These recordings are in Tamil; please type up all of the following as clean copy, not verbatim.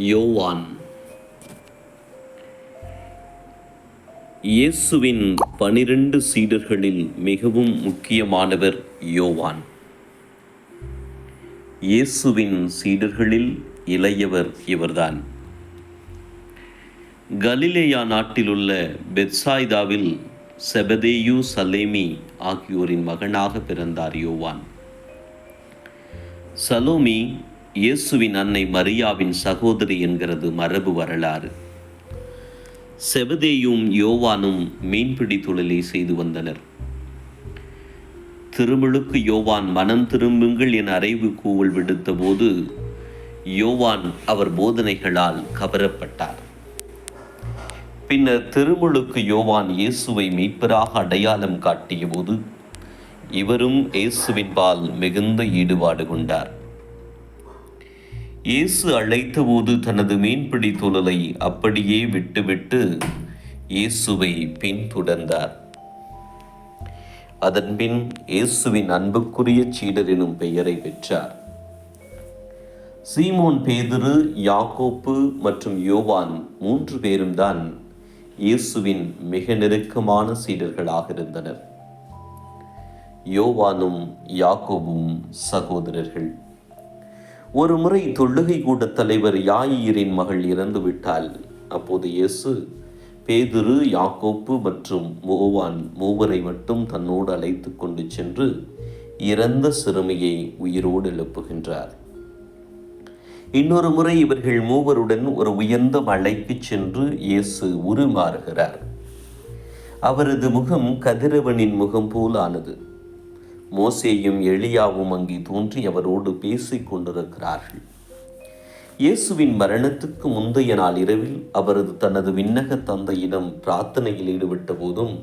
யோவான். இயேசுவின் 12 சீடர்களில் மிகவும் முக்கியமானவர் யோவான். இயேசுவின் சீடர்களில் இளையவர் இவர்தான். கலிலேயா நாட்டிலுள்ள பெத்சாய்தாவில் செபதேயு சலேமி ஆகியோரின் மகனாக பிறந்தார் யோவான். சலோமி இயேசுவின் அன்னை மரியாவின் சகோதரி என்கிறது மரபு வரலாறு. செபதேயும் யோவானும் மீன்பிடி தொழிலை செய்து வந்தனர். திருமுழுக்கு யோவான் மனம் திரும்புங்கள் என அறைவு கூவல் விடுத்த போது யோவான் அவர் போதனைகளால் கவரப்பட்டார். பின்னர் திருமுழுக்கு யோவான் இயேசுவை மீட்பராக அடையாளம் காட்டிய போது இவரும் இயேசுவின்பால் மிகுந்த ஈடுபாடு கொண்டார். இயேசு அழைத்தபோது தனது மீன்பிடி தொழிலை அப்படியே விட்டுவிட்டு இயேசுவை பின்தொடர்ந்தார். அதன்பின் இயேசுவின் அன்புக்குரிய சீடர் எனும் பெயரை பெற்றார். சீமோன் பேதுரு, யாக்கோப்பு மற்றும் யோவான் 3 பேரும் தான் இயேசுவின் மிக நெருக்கமான சீடர்களாக இருந்தனர். யோவானும் யாக்கோபும் சகோதரர்கள். ஒரு முறை தொழுகை கூட தலைவர் யாயிரின் மகள் இறந்துவிட்டாள். அப்போது இயேசு பேதுரு, யாக்கோப்பு மற்றும் யோவான் 3 மட்டும் தன்னோடு அழைத்து கொண்டு சென்று இறந்த சிறுமியை உயிரோடு எழுப்புகின்றார். இன்னொரு முறை இவர்கள் 3 ஒரு உயர்ந்த மலைக்கு சென்று இயேசு உருமாறுகிறார். அவரது முகம் கதிரவனின் முகம் போலானது. மோசேயும் எலியாவும் அங்கே தோன்றி அவரோடு பேசிக் கொண்டிருக்கிறார்கள். இயேசுவின் மரணத்துக்கு முந்தைய நாள் இரவில் அவரது தனது விண்ணக தந்தையிடம் பிரார்த்தனையில் ஈடுபட்ட போதும்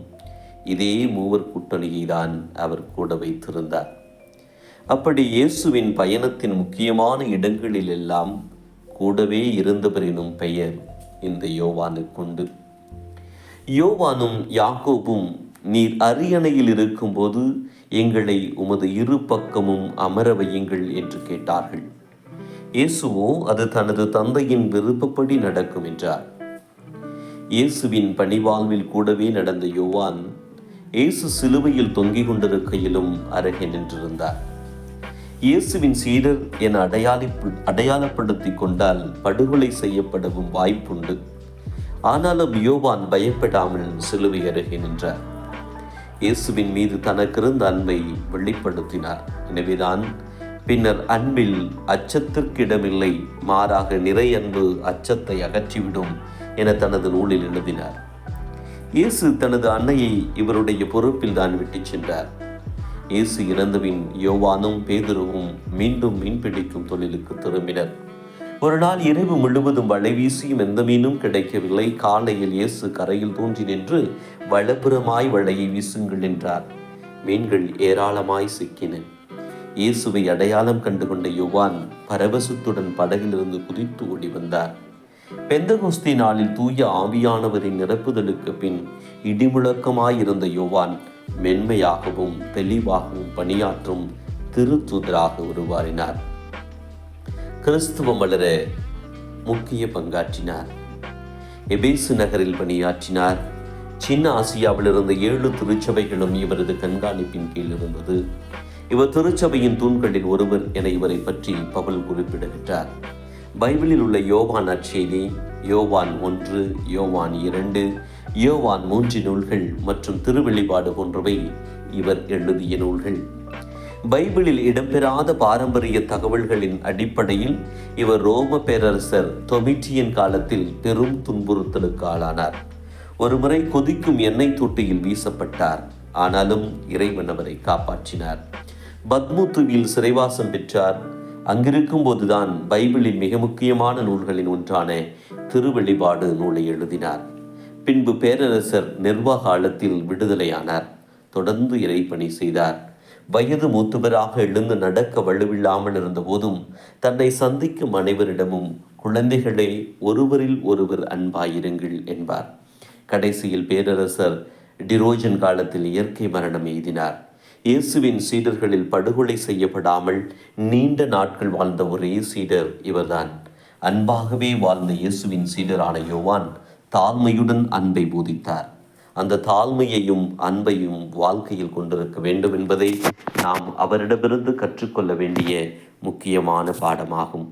இதே 3 கூட்டணியை தான் அவர் கூட வைத்திருந்தார். அப்படி இயேசுவின் பயணத்தின் முக்கியமான இடங்களில் எல்லாம் கூடவே இருந்தவர் எனும் பெயர் இந்த யோவானுக்குண்டு. யோவானும் யாக்கோபும் நீர் அரியணையில் இருக்கும்போது எங்களை உமது 2 பக்கமும் அமர வையுங்கள் என்று கேட்டார்கள். இயேசுவோ அது தனது தந்தையின் விருப்பப்படி நடக்கும் என்றார். இயேசுவின் பணிவாழ்வில் கூடவே நடந்த யோவான் இயேசு சிலுவையில் தொங்கிக் கொண்டிருக்கையிலும் அருகே நின்றிருந்தார். இயேசுவின் சீடர் என அடையாளப்படுத்தி கொண்டால் படுகொலை செய்யப்படவும் வாய்ப்புண்டு. ஆனாலும் யோவான் பயப்படாமல் சிலுவை அருகே நின்றார். இயேசுவின் மீது தனக்கிருந்த அன்பை வெளிப்படுத்தினார். எனவேதான் பின்னர் அன்பில் அச்சத்திற்கிடமில்லை, மாறாக நிறை அன்பு அச்சத்தை அகற்றிவிடும் என தனது நூலில் எழுதினார். இயேசு தனது அன்னையை இவருடைய பொறுப்பில் தான் விட்டு சென்றார். இயேசு இறந்தபின் யோவானும் பேதுருவும் மீண்டும் மீன்பிடிக்கும் தொழிலுக்கு திரும்பினர். ஒரு நாள் இரவு முழுவதும் வலை வீசியும் எந்த மீனும் கிடைக்கவில்லை. காலையில் இயேசு கரையில் தோன்றி நின்று வலப்புறமாய் வலையை வீசுங்கள் என்றார். மீன்கள் ஏராளமாய் சிக்கின. இயேசுவை அடையாளம் கண்டுகொண்ட யோவான் பரவசத்துடன் படகிலிருந்து குதித்து ஓடி வந்தார். பெந்தகோஸ்தே நாளில் தூய ஆவியானவரின் நிரப்புதலுக்கு பின் இடிமுழக்கமாயிருந்த யோவான் மென்மையாகவும் தெளிவாகவும் பணியாற்றும் திருத்தூதராக உருவாறினார். கிறிஸ்துவம் வளர முக்கிய பங்காற்றினார். எபேசு நகரில் பணியாற்றினார். சின்ன ஆசியாவிலிருந்து 7 திருச்சபைகளும் இவரது கண்காணிப்பின் கீழ் இருந்தது. இவர் திருச்சபையின் தூண்களில் ஒருவர் என இவரை பற்றி பவுல் குறிப்பிடுகின்றார். பைபிளில் உள்ள யோவான் நற்செய்தி, யோவான் 1, யோவான் 2, யோவான் 3 நூல்கள் மற்றும் திருவெளிப்பாடு போன்றவை இவர் எழுதிய நூல்கள். பைபிளில் இடம்பெறாத பாரம்பரிய தகவல்களின் அடிப்படையில் இவர் ரோம பேரரசர் டொமிட்டியன் காலத்தில் பெரும் துன்புறுத்தலுக்கு ஆளானார். ஒருமுறை கொதிக்கும் எண்ணெய் தொட்டியில் வீசப்பட்டார். ஆனாலும் இறைவன் அவரை காப்பாற்றினார். பத்மூத்துவில் சிறைவாசம் பெற்றார். அங்கிருக்கும் போதுதான் பைபிளின் மிக முக்கியமான நூல்களின் ஒன்றான திருவெளிப்பாடு நூலை எழுதினார். பின்பு பேரரசர் நிர்வாக காலத்தில் விடுதலையானார். தொடர்ந்து இறைப்பணி செய்தார். வயது மூத்தவராக எழுந்து நடக்க வலுவில்லாமல் இருந்த போதும் தன்னை சந்திக்கும் அனைவரிடமும் குழந்தைகளே, ஒருவரில் ஒருவர் அன்பாயிருங்கள் என்பார். கடைசியில் பேரரசர் டிரோஜன் காலத்தில் இயற்கை மரணம் எய்தினார். இயேசுவின் சீடர்களில் படுகொலை செய்யப்படாமல் நீண்ட நாட்கள் வாழ்ந்த ஒரே சீடர் இவர்தான். அன்பாகவே வாழ்ந்த இயேசுவின் சீடரான யோவான் தாழ்மையுடன் அன்பை போதித்தார். அந்த தாழ்மையையும் அன்பையும் வாழ்க்கையில் கொண்டிருக்க வேண்டும் என்பதை நாம் அவரிடமிருந்து கற்றுக்கொள்ள வேண்டிய முக்கியமான பாடமாகும்.